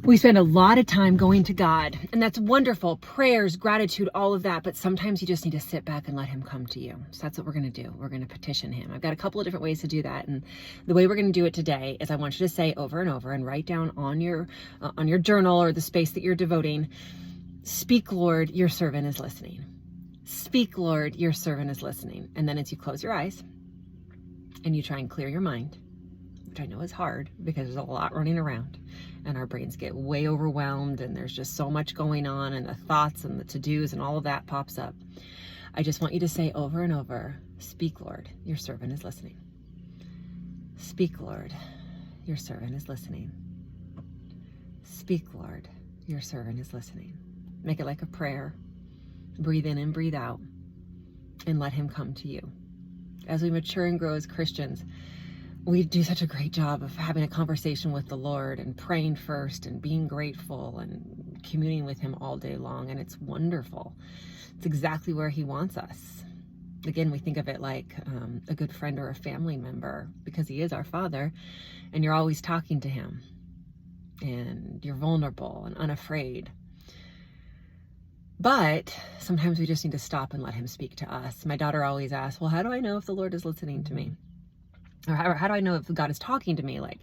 We spend a lot of time going to God, and that's wonderful. Prayers, gratitude, all of that. But sometimes you just need to sit back and let him come to you. So that's what we're going to do. We're going to petition him. I've got a couple of different ways to do that. And the way we're going to do it today is I want you to say over and over and write down on your journal or the space that you're devoting, "Speak, Lord, your servant is listening. Speak, Lord, your servant is listening." And then as you close your eyes and you try and clear your mind, which I know is hard because there's a lot running around and our brains get way overwhelmed and there's just so much going on and the thoughts and the to-dos and all of that pops up. I just want you to say over and over, "Speak, Lord, your servant is listening. Speak, Lord, your servant is listening. Speak, Lord, your servant is listening." Make it like a prayer. Breathe in and breathe out and let him come to you. As we mature and grow as Christians, we do such a great job of having a conversation with the Lord and praying first and being grateful and communing with him all day long. And it's wonderful. It's exactly where he wants us. Again, we think of it like a good friend or a family member because he is our Father and you're always talking to him and you're vulnerable and unafraid. But sometimes we just need to stop and let him speak to us. My daughter always asks, "Well, how do I know if the Lord is listening to me? Or how do I know if God is talking to me? Like,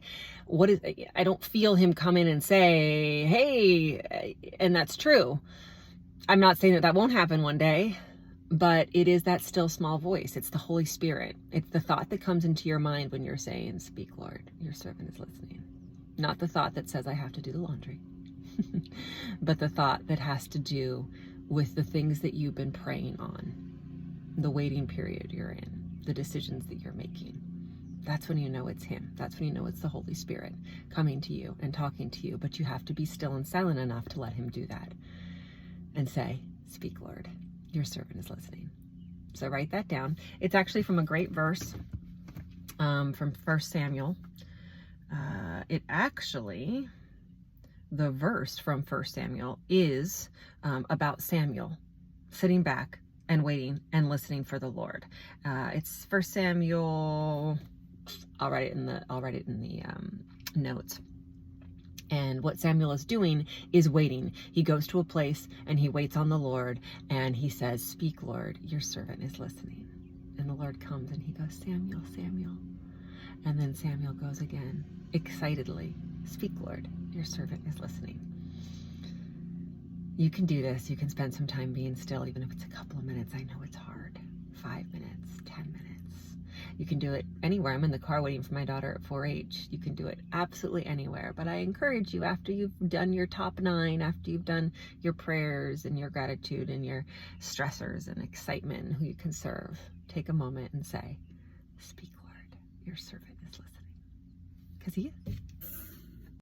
I don't feel him come in and say, 'Hey,' and that's true. I'm not saying that won't happen one day, but it is that still small voice. It's the Holy Spirit. It's the thought that comes into your mind when you're saying, 'Speak, Lord, your servant is listening.' Not the thought that says I have to do the laundry, but the thought that has to do with the things that you've been praying on, the waiting period you're in, the decisions that you're making. That's when you know it's him. That's when you know it's the Holy Spirit coming to you and talking to you. But you have to be still and silent enough to let him do that and say, 'Speak, Lord, your servant is listening.'" So write that down. It's actually from a great verse from 1 Samuel. The verse from 1 Samuel is about Samuel sitting back and waiting and listening for the Lord. It's 1 Samuel. I'll write it in the notes. And what Samuel is doing is waiting. He goes to a place and he waits on the Lord and he says, "Speak, Lord, your servant is listening." And the Lord comes and he goes, "Samuel, Samuel." And then Samuel goes again, excitedly, "Speak, Lord, your servant is listening." You can do this. You can spend some time being still, even if it's a couple of minutes. I know it's hard. 5 minutes, 10 minutes. You can do it anywhere. I'm in the car waiting for my daughter at 4-H. You can do it absolutely anywhere. But I encourage you, after you've done your top 9, after you've done your prayers and your gratitude and your stressors and excitement and who you can serve, take a moment and say, "Speak, Lord, your servant is listening." Because he is.